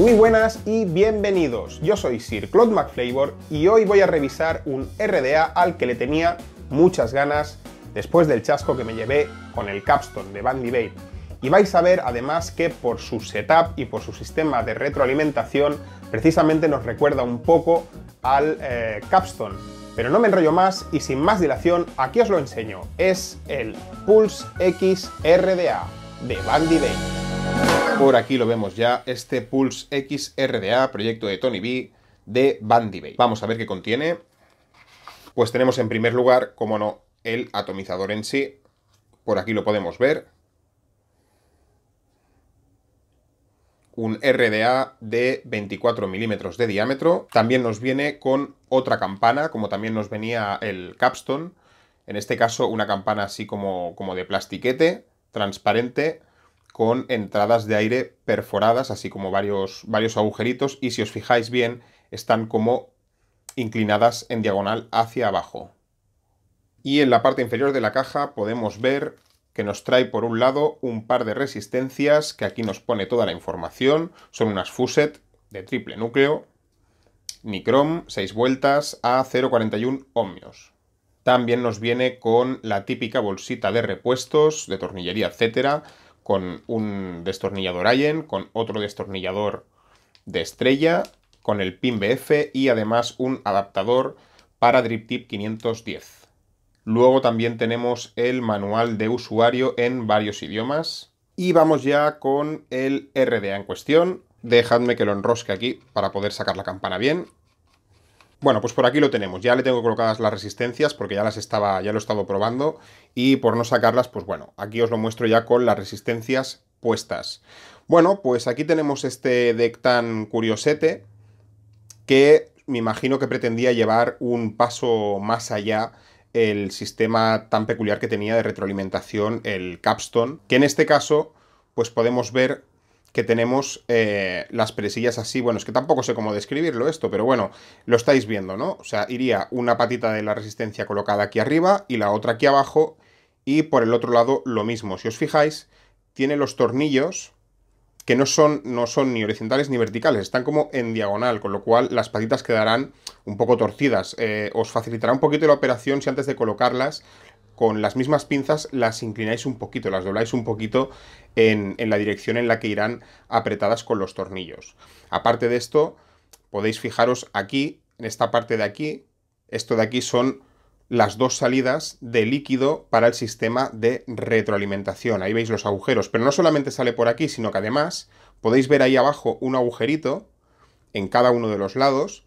Muy buenas y bienvenidos, yo soy Sir Claude McFlavor y hoy voy a revisar un RDA al que le tenía muchas ganas después del chasco que me llevé con el Capstone de Bandy Babe. Y vais a ver además que por su setup y por su sistema de retroalimentación precisamente nos recuerda un poco al Capstone. Pero no me enrollo más y sin más dilación, aquí os lo enseño. Es el Pulse X RDA de Bandy Babe. Por aquí lo vemos ya, este Pulse X RDA, proyecto de Tony B de Bandy Babe. Vamos a ver qué contiene. Pues tenemos en primer lugar, como no, el atomizador en sí. Por aquí lo podemos ver. Un RDA de 24 milímetros de diámetro. También nos viene con otra campana, como también nos venía el Capstone. En este caso, una campana así como de plastiquete, transparente, con entradas de aire perforadas, así como varios agujeritos. Y si os fijáis bien, están como inclinadas en diagonal hacia abajo. Y en la parte inferior de la caja podemos ver que nos trae por un lado un par de resistencias, que aquí nos pone toda la información. Son unas Fuset de triple núcleo, Nicrom, 6 vueltas a 0,41 ohmios. También nos viene con la típica bolsita de repuestos, de tornillería, etcétera, con un destornillador Allen, con otro destornillador de estrella, con el pin BF y además un adaptador para Drip Tip 510. Luego también tenemos el manual de usuario en varios idiomas. Y vamos ya con el RDA en cuestión. Dejadme que lo enrosque aquí para poder sacar la campana bien. Bueno, pues por aquí lo tenemos. Ya le tengo colocadas las resistencias porque ya lo he estado probando. Y por no sacarlas, pues bueno, aquí os lo muestro ya con las resistencias puestas. Bueno, pues aquí tenemos este deck tan curiosete que me imagino que pretendía llevar un paso más allá el sistema tan peculiar que tenía de retroalimentación el Capstone, que en este caso pues podemos ver que tenemos las presillas así. Bueno, es que tampoco sé cómo describirlo esto, pero bueno, lo estáis viendo, ¿no? O sea, iría una patita de la resistencia colocada aquí arriba y la otra aquí abajo, y por el otro lado lo mismo. Si os fijáis, tiene los tornillos que no son ni horizontales ni verticales, están como en diagonal, con lo cual las patitas quedarán un poco torcidas. Os facilitará un poquito la operación si antes de colocarlas, con las mismas pinzas las inclináis un poquito, las dobláis un poquito en la dirección en la que irán apretadas con los tornillos. Aparte de esto, podéis fijaros aquí, en esta parte de aquí, esto de aquí son las dos salidas de líquido para el sistema de retroalimentación. Ahí veis los agujeros, pero no solamente sale por aquí, sino que además podéis ver ahí abajo un agujerito en cada uno de los lados.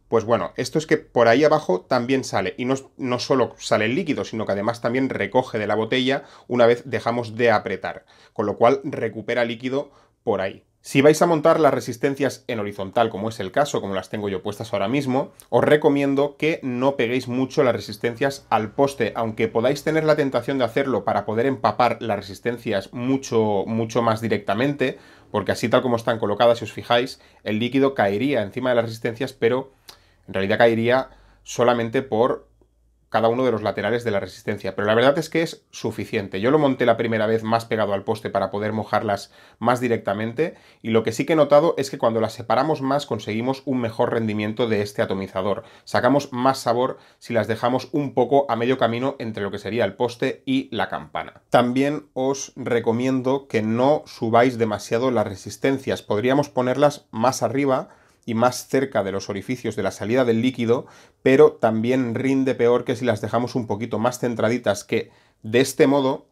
Pues bueno, esto es que por ahí abajo también sale, y no solo sale el líquido, sino que además también recoge de la botella una vez dejamos de apretar, con lo cual recupera líquido por ahí. Si vais a montar las resistencias en horizontal, como es el caso, como las tengo yo puestas ahora mismo, os recomiendo que no peguéis mucho las resistencias al poste, aunque podáis tener la tentación de hacerlo para poder empapar las resistencias mucho más directamente, porque así tal como están colocadas, si os fijáis, el líquido caería encima de las resistencias, pero en realidad caería solamente por cada uno de los laterales de la resistencia, pero la verdad es que es suficiente. Yo lo monté la primera vez más pegado al poste para poder mojarlas más directamente, y lo que sí que he notado es que cuando las separamos más conseguimos un mejor rendimiento de este atomizador. Sacamos más sabor si las dejamos un poco a medio camino entre lo que sería el poste y la campana. También os recomiendo que no subáis demasiado las resistencias. Podríamos ponerlas más arriba y más cerca de los orificios de la salida del líquido, pero también rinde peor que si las dejamos un poquito más centraditas, que de este modo,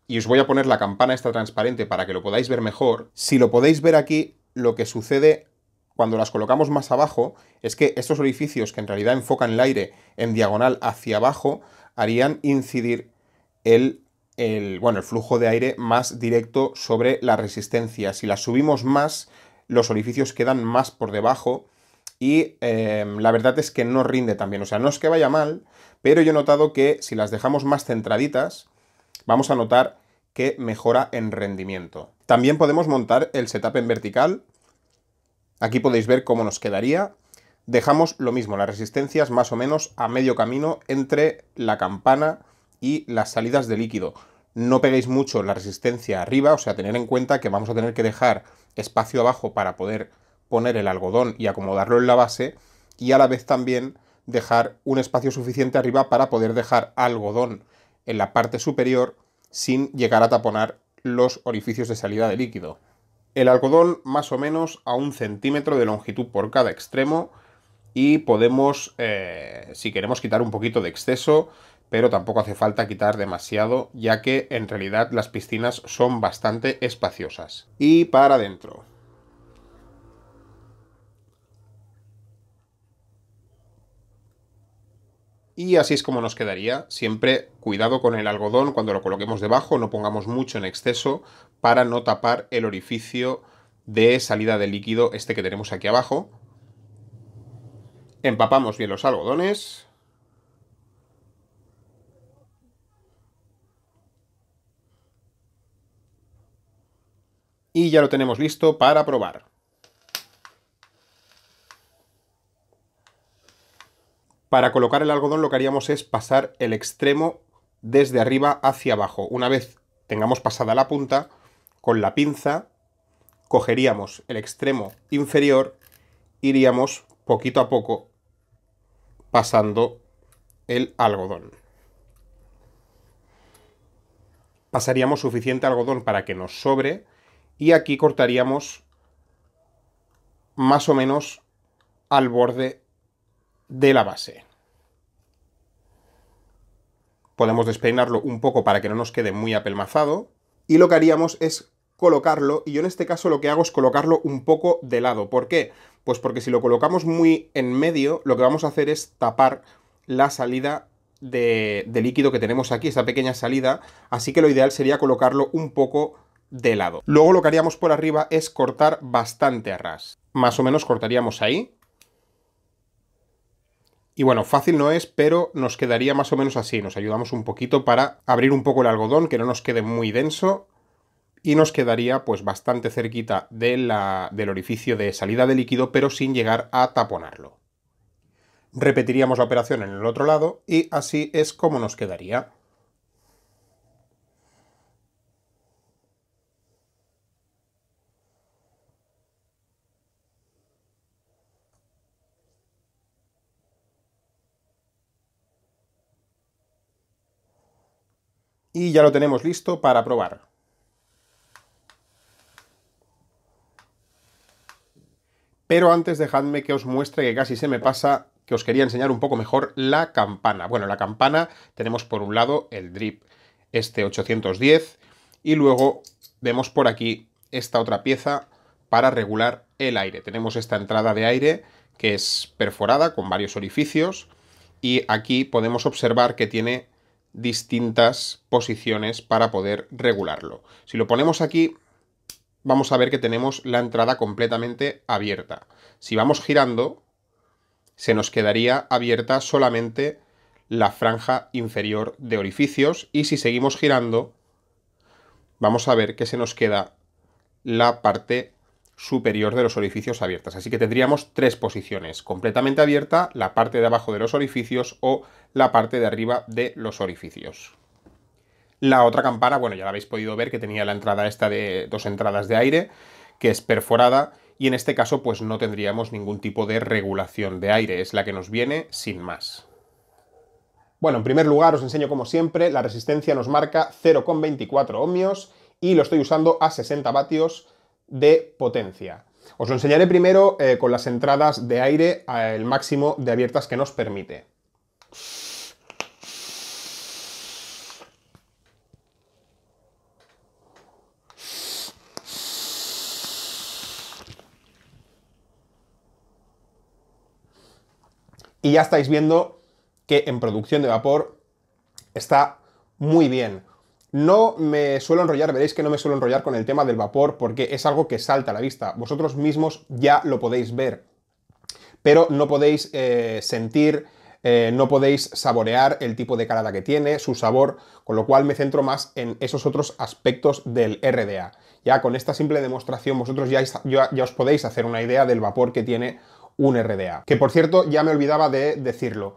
y os voy a poner la campana esta transparente para que lo podáis ver mejor. Si lo podéis ver aquí, lo que sucede cuando las colocamos más abajo es que estos orificios, que en realidad enfocan el aire en diagonal hacia abajo, harían incidir el flujo de aire más directo sobre la resistencia. Si las subimos más, los orificios quedan más por debajo y la verdad es que no rinde tan bien. O sea, no es que vaya mal, pero yo he notado que si las dejamos más centraditas, vamos a notar que mejora en rendimiento. También podemos montar el setup en vertical. Aquí podéis ver cómo nos quedaría. Dejamos lo mismo, las resistencias más o menos a medio camino entre la campana y las salidas de líquido. No peguéis mucho la resistencia arriba, o sea, tener en cuenta que vamos a tener que dejar espacio abajo para poder poner el algodón y acomodarlo en la base, y a la vez también dejar un espacio suficiente arriba para poder dejar algodón en la parte superior sin llegar a taponar los orificios de salida de líquido. El algodón más o menos a 1 centímetro de longitud por cada extremo, y podemos, si queremos, quitar un poquito de exceso, pero tampoco hace falta quitar demasiado, ya que en realidad las piscinas son bastante espaciosas. Y para adentro. Y así es como nos quedaría. Siempre cuidado con el algodón cuando lo coloquemos debajo, no pongamos mucho en exceso para no tapar el orificio de salida de líquido este que tenemos aquí abajo. Empapamos bien los algodones. Y ya lo tenemos listo para probar. Para colocar el algodón lo que haríamos es pasar el extremo desde arriba hacia abajo. Una vez tengamos pasada la punta, con la pinza cogeríamos el extremo inferior, iríamos poquito a poco pasando el algodón. Pasaríamos suficiente algodón para que nos sobre, y aquí cortaríamos más o menos al borde de la base. Podemos despeinarlo un poco para que no nos quede muy apelmazado, y lo que haríamos es colocarlo, y yo en este caso lo que hago es colocarlo un poco de lado. ¿Por qué? Pues porque si lo colocamos muy en medio, lo que vamos a hacer es tapar la salida de líquido que tenemos aquí, esa pequeña salida, así que lo ideal sería colocarlo un poco de lado. Luego lo que haríamos por arriba es cortar bastante a ras. Más o menos cortaríamos ahí. Y bueno, fácil no es, pero nos quedaría más o menos así. Nos ayudamos un poquito para abrir un poco el algodón, que no nos quede muy denso, y nos quedaría pues bastante cerquita del orificio de salida de líquido, pero sin llegar a taponarlo. Repetiríamos la operación en el otro lado y así es como nos quedaría. Y ya lo tenemos listo para probar. Pero antes dejadme que os muestre, que casi se me pasa, que os quería enseñar un poco mejor la campana. Bueno, la campana tenemos por un lado el drip este 810, y luego vemos por aquí esta otra pieza para regular el aire. Tenemos esta entrada de aire que es perforada con varios orificios, y aquí podemos observar que tiene distintas posiciones para poder regularlo. Si lo ponemos aquí, vamos a ver que tenemos la entrada completamente abierta. Si vamos girando, se nos quedaría abierta solamente la franja inferior de orificios, y si seguimos girando, vamos a ver que se nos queda la parte superior de los orificios abiertas. Así que tendríamos 3 posiciones: completamente abierta, la parte de abajo de los orificios o la parte de arriba de los orificios. La otra campana, bueno, ya la habéis podido ver que tenía la entrada esta de 2 entradas de aire, que es perforada, y en este caso pues no tendríamos ningún tipo de regulación de aire, es la que nos viene sin más. Bueno, en primer lugar os enseño como siempre, la resistencia nos marca 0,24 ohmios y lo estoy usando a 60 vatios de potencia. Os lo enseñaré primero con las entradas de aire al máximo de abiertas que nos permite. Y ya estáis viendo que en producción de vapor está muy bien. No me suelo enrollar, veréis que no me suelo enrollar con el tema del vapor porque es algo que salta a la vista. Vosotros mismos ya lo podéis ver, pero no podéis sentir, no podéis saborear el tipo de calada que tiene, su sabor, con lo cual me centro más en esos otros aspectos del RDA. Ya con esta simple demostración vosotros ya os podéis hacer una idea del vapor que tiene un RDA. Que por cierto, ya me olvidaba de decirlo.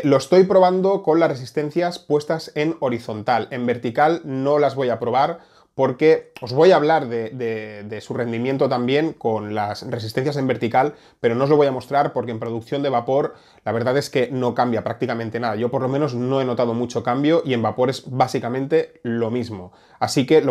Lo estoy probando con las resistencias puestas en horizontal. En vertical no las voy a probar porque os voy a hablar de su rendimiento también con las resistencias en vertical, pero no os lo voy a mostrar porque en producción de vapor la verdad es que no cambia prácticamente nada. Yo por lo menos no he notado mucho cambio y en vapor es básicamente lo mismo. Así que os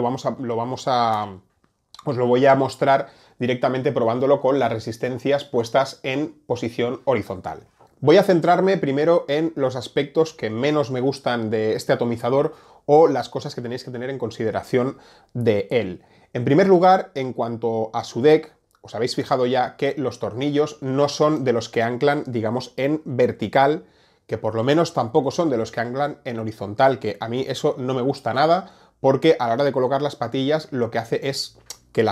lo voy a mostrar directamente probándolo con las resistencias puestas en posición horizontal. Voy a centrarme primero en los aspectos que menos me gustan de este atomizador o las cosas que tenéis que tener en consideración de él. En primer lugar, en cuanto a su deck, os habéis fijado ya que los tornillos no son de los que anclan, digamos, en vertical, que por lo menos tampoco son de los que anclan en horizontal, que a mí eso no me gusta nada, porque a la hora de colocar las patillas lo que hace es que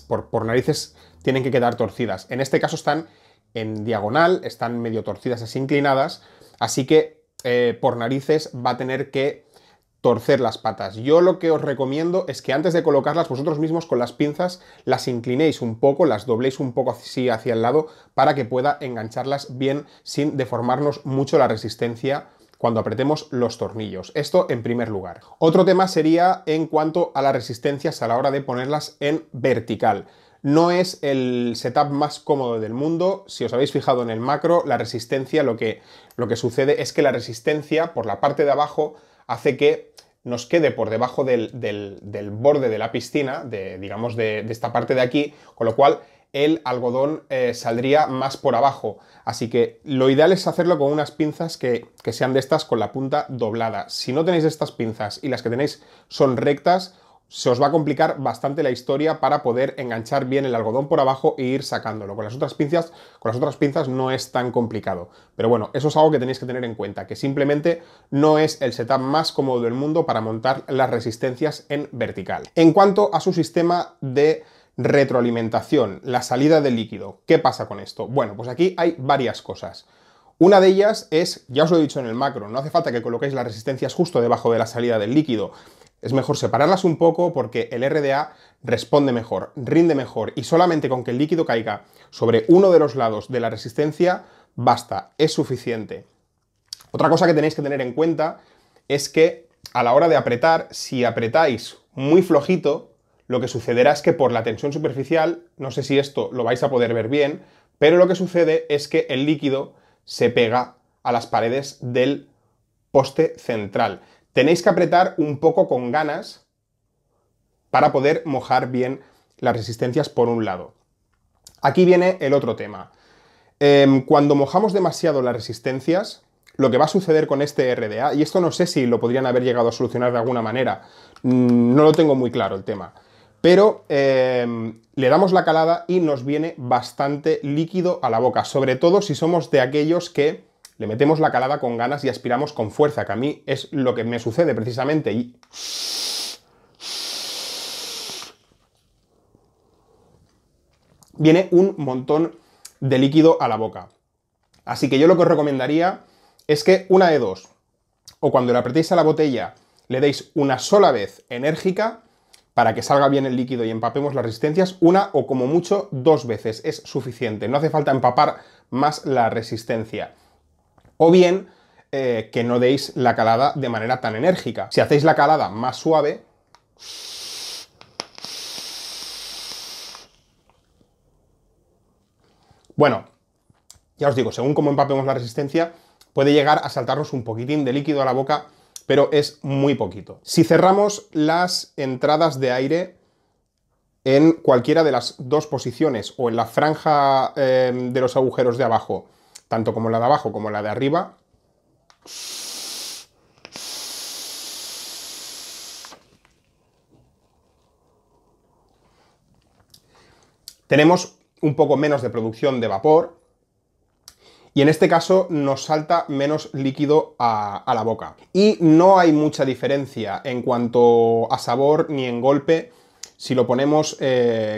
por narices tienen que quedar torcidas. En este caso están en diagonal, están medio torcidas así inclinadas, así que por narices va a tener que torcer las patas. Yo lo que os recomiendo es que antes de colocarlas vosotros mismos con las pinzas las inclinéis un poco, las dobléis un poco así hacia el lado para que pueda engancharlas bien sin deformarnos mucho la resistencia cuando apretemos los tornillos. Esto en primer lugar. Otro tema sería en cuanto a las resistencias a la hora de ponerlas en vertical. No es el setup más cómodo del mundo. Si os habéis fijado en el macro, la resistencia, lo que sucede es que la resistencia por la parte de abajo hace que nos quede por debajo del borde de la piscina, digamos de esta parte de aquí, con lo cual el algodón saldría más por abajo. Así que lo ideal es hacerlo con unas pinzas que sean de estas con la punta doblada. Si no tenéis estas pinzas y las que tenéis son rectas, se os va a complicar bastante la historia para poder enganchar bien el algodón por abajo e ir sacándolo. Con las otras pinzas no es tan complicado. Pero bueno, eso es algo que tenéis que tener en cuenta, que simplemente no es el setup más cómodo del mundo para montar las resistencias en vertical. En cuanto a su sistema de retroalimentación, la salida de líquido, ¿qué pasa con esto? Bueno, pues aquí hay varias cosas. Una de ellas es, ya os lo he dicho en el macro, no hace falta que coloquéis las resistencias justo debajo de la salida del líquido. Es mejor separarlas un poco porque el RDA responde mejor, rinde mejor y solamente con que el líquido caiga sobre uno de los lados de la resistencia basta, es suficiente. Otra cosa que tenéis que tener en cuenta es que a la hora de apretar, si apretáis muy flojito, lo que sucederá es que por la tensión superficial, no sé si esto lo vais a poder ver bien, pero lo que sucede es que el líquido se pega a las paredes del poste central. Tenéis que apretar un poco con ganas para poder mojar bien las resistencias por un lado. Aquí viene el otro tema. Cuando mojamos demasiado las resistencias, lo que va a suceder con este RDA, y esto no sé si lo podrían haber llegado a solucionar de alguna manera, no lo tengo muy claro el tema, pero le damos la calada y nos viene bastante líquido a la boca, sobre todo si somos de aquellos que le metemos la calada con ganas y aspiramos con fuerza, que a mí es lo que me sucede precisamente. Y viene un montón de líquido a la boca. Así que yo lo que os recomendaría es que una de dos, o cuando le apretéis a la botella le deis una sola vez enérgica para que salga bien el líquido y empapemos las resistencias, una o como mucho 2 veces, es suficiente, no hace falta empapar más la resistencia. O bien que no deis la calada de manera tan enérgica. Si hacéis la calada más suave, bueno, ya os digo, según cómo empapemos la resistencia, puede llegar a saltarnos un poquitín de líquido a la boca, pero es muy poquito. Si cerramos las entradas de aire en cualquiera de las dos posiciones, o en la franja de los agujeros de abajo, tanto como la de abajo como la de arriba, tenemos un poco menos de producción de vapor y en este caso nos salta menos líquido a la boca. Y no hay mucha diferencia en cuanto a sabor ni en golpe si lo ponemos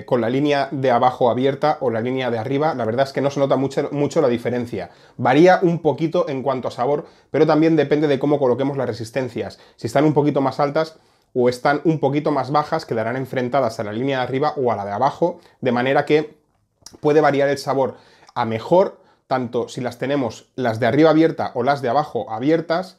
con la línea de abajo abierta o la línea de arriba. La verdad es que no se nota mucho la diferencia. Varía un poquito en cuanto a sabor, pero también depende de cómo coloquemos las resistencias. Si están un poquito más altas o están un poquito más bajas, quedarán enfrentadas a la línea de arriba o a la de abajo, de manera que puede variar el sabor a mejor, tanto si las tenemos las de arriba abierta o las de abajo abiertas,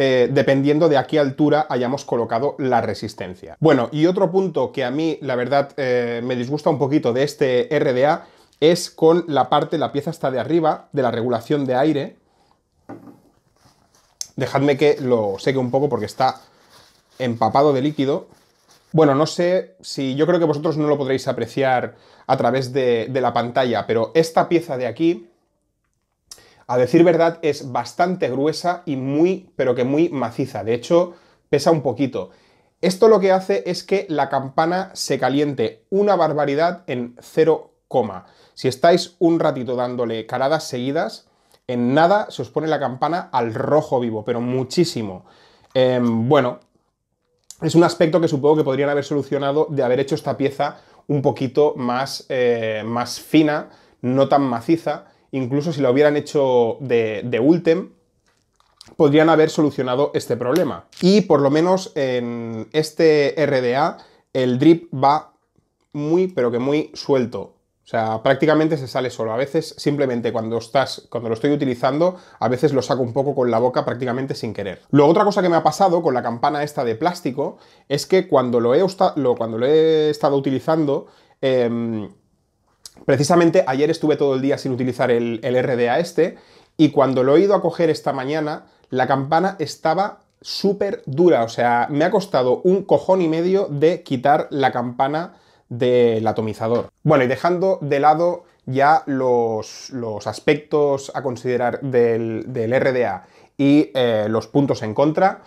dependiendo de a qué altura hayamos colocado la resistencia. Bueno, y otro punto que a mí, la verdad, me disgusta un poquito de este RDA es con la pieza está de arriba, de la regulación de aire. Dejadme que lo seque un poco porque está empapado de líquido. Bueno, no sé si yo creo que vosotros no lo podréis apreciar a través de la pantalla, pero esta pieza de aquí, a decir verdad, es bastante gruesa y muy, pero que muy maciza. De hecho, pesa un poquito. Esto lo que hace es que la campana se caliente una barbaridad en 0, si estáis un ratito dándole caladas seguidas, en nada se os pone la campana al rojo vivo, pero muchísimo. Bueno, es un aspecto que supongo que podrían haber solucionado de haber hecho esta pieza un poquito más, más fina, no tan maciza. Incluso si lo hubieran hecho de Ultem, podrían haber solucionado este problema. Y por lo menos en este RDA el drip va muy, pero que muy suelto. O sea, prácticamente se sale solo. A veces, simplemente cuando lo estoy utilizando, a veces lo saco un poco con la boca prácticamente sin querer. Luego, otra cosa que me ha pasado con la campana esta de plástico es que cuando lo he estado utilizando, precisamente ayer estuve todo el día sin utilizar el RDA este, y cuando lo he ido a coger esta mañana, la campana estaba súper dura. O sea, me ha costado un cojón y medio de quitar la campana del atomizador. Bueno, y dejando de lado ya los aspectos a considerar del RDA y los puntos en contra,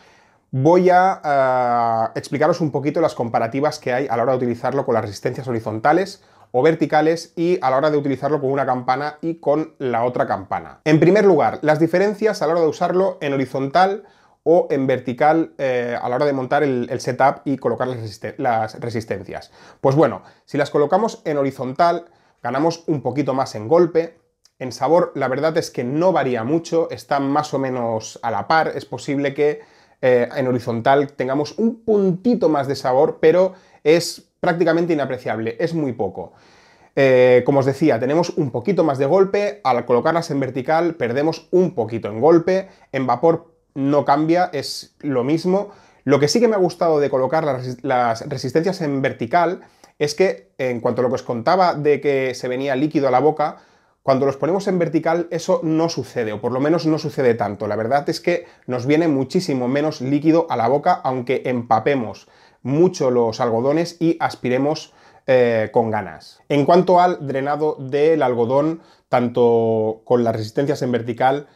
voy a explicaros un poquito las comparativas que hay a la hora de utilizarlo con las resistencias horizontales o verticales y a la hora de utilizarlo con una campana y con la otra campana. En primer lugar, las diferencias a la hora de usarlo en horizontal o en vertical a la hora de montar el setup y colocar las resistencias. Pues bueno, si las colocamos en horizontal, ganamos un poquito más en golpe. En sabor, la verdad es que no varía mucho, están más o menos a la par. Es posible que en horizontal tengamos un puntito más de sabor, pero es prácticamente inapreciable, es muy poco. Como os decía, tenemos un poquito más de golpe, al colocarlas en vertical perdemos un poquito en golpe, en vapor no cambia, es lo mismo. Lo que sí que me ha gustado de colocar las resistencias en vertical es que, en cuanto a lo que os contaba de que se venía líquido a la boca, cuando los ponemos en vertical eso no sucede, o por lo menos no sucede tanto. La verdad es que nos viene muchísimo menos líquido a la boca, aunque empapemos mucho los algodones y aspiremos con ganas. En cuanto al drenado del algodón, tanto con las resistencias en vertical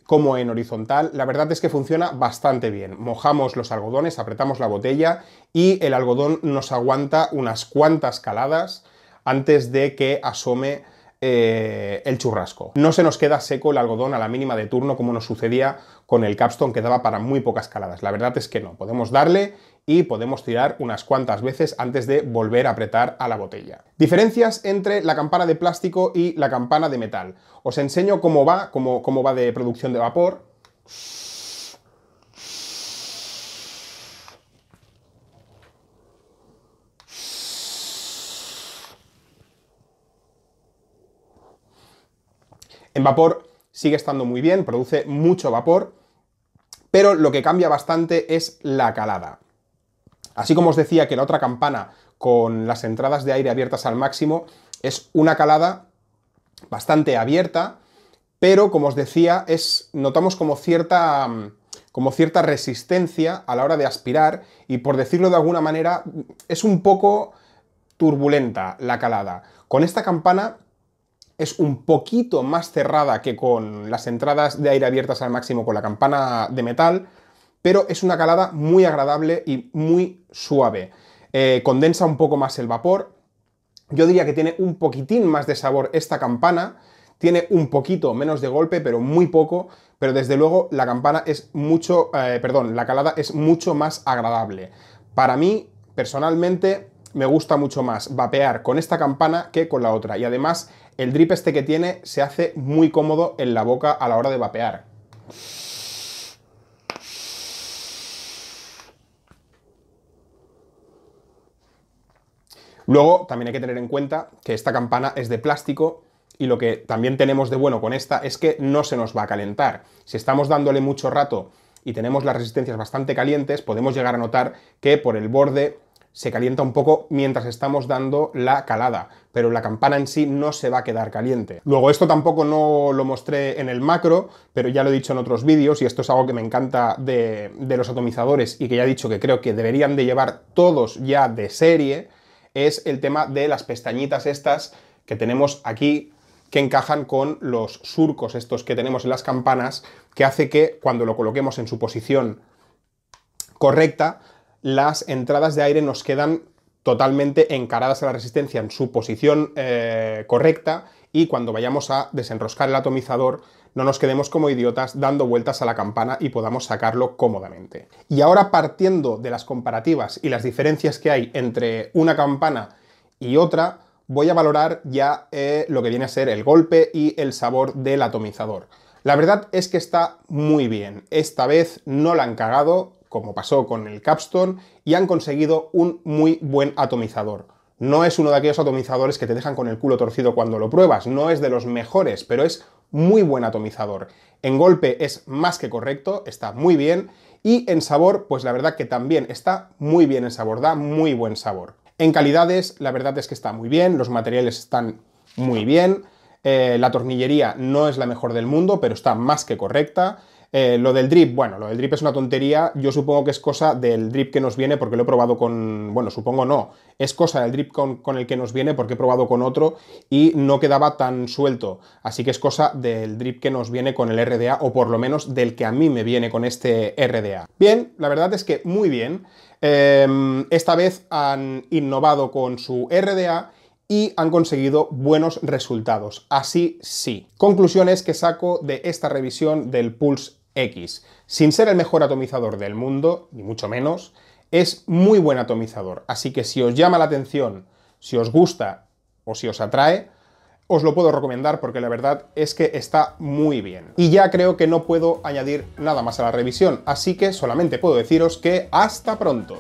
como en horizontal, la verdad es que funciona bastante bien. Mojamos los algodones, apretamos la botella y el algodón nos aguanta unas cuantas caladas antes de que asome el churrasco. No se nos queda seco el algodón a la mínima de turno como nos sucedía con el Capstone, que daba para muy pocas caladas. La verdad es que no, podemos darle y podemos tirar unas cuantas veces antes de volver a apretar a la botella. Diferencias entre la campana de plástico y la campana de metal. Os enseño cómo va de producción de vapor. En vapor sigue estando muy bien, produce mucho vapor, pero lo que cambia bastante es la calada. Así como os decía que la otra campana con las entradas de aire abiertas al máximo es una calada bastante abierta, pero como os decía, notamos como cierta resistencia a la hora de aspirar y, por decirlo de alguna manera, es un poco turbulenta la calada. Con esta campana es un poquito más cerrada que con las entradas de aire abiertas al máximo con la campana de metal, pero es una calada muy agradable y muy suave. Condensa un poco más el vapor. Yo diría que tiene un poquitín más de sabor esta campana, tiene un poquito menos de golpe, pero muy poco, pero desde luego la campana es la calada es mucho más agradable. Para mí, personalmente, me gusta mucho más vapear con esta campana que con la otra, y además el drip este que tiene se hace muy cómodo en la boca a la hora de vapear. Luego también hay que tener en cuenta que esta campana es de plástico y lo que también tenemos de bueno con esta es que no se nos va a calentar. Si estamos dándole mucho rato y tenemos las resistencias bastante calientes, podemos llegar a notar que por el borde se calienta un poco mientras estamos dando la calada, pero la campana en sí no se va a quedar caliente. Luego, esto tampoco no lo mostré en el macro, pero ya lo he dicho en otros vídeos, y esto es algo que me encanta de los atomizadores y que ya he dicho que creo que deberían de llevar todos ya de serie, es el tema de las pestañitas estas que tenemos aquí, que encajan con los surcos estos que tenemos en las campanas, que hace que cuando lo coloquemos en su posición correcta, las entradas de aire nos quedan totalmente encaradas a la resistencia en su posición correcta, y cuando vayamos a desenroscar el atomizador no nos quedemos como idiotas dando vueltas a la campana y podamos sacarlo cómodamente. Y ahora, partiendo de las comparativas y las diferencias que hay entre una campana y otra, voy a valorar ya lo que viene a ser el golpe y el sabor del atomizador. La verdad es que está muy bien. Esta vez no la han cagado, como pasó con el Capstone, y han conseguido un muy buen atomizador. No es uno de aquellos atomizadores que te dejan con el culo torcido cuando lo pruebas, no es de los mejores, pero es muy buen atomizador. En golpe es más que correcto, está muy bien, y en sabor, pues la verdad que también está muy bien en sabor, da muy buen sabor. En calidades, la verdad es que está muy bien, los materiales están muy bien, la tornillería no es la mejor del mundo, pero está más que correcta. Lo del drip, bueno, lo del drip es una tontería, yo supongo que es cosa del drip que nos viene porque lo he probado con... Bueno, supongo no, es cosa del drip con el que nos viene porque he probado con otro y no quedaba tan suelto, así que es cosa del drip que nos viene con el RDA, o por lo menos del que a mí me viene con este RDA. Bien, la verdad es que muy bien. Esta vez han innovado con su RDA y han conseguido buenos resultados, así sí. Conclusiones que saco de esta revisión del Pulse X. Sin ser el mejor atomizador del mundo, ni mucho menos, es muy buen atomizador, así que si os llama la atención, si os gusta o si os atrae, os lo puedo recomendar porque la verdad es que está muy bien. Y ya creo que no puedo añadir nada más a la revisión, así que solamente puedo deciros que ¡hasta pronto!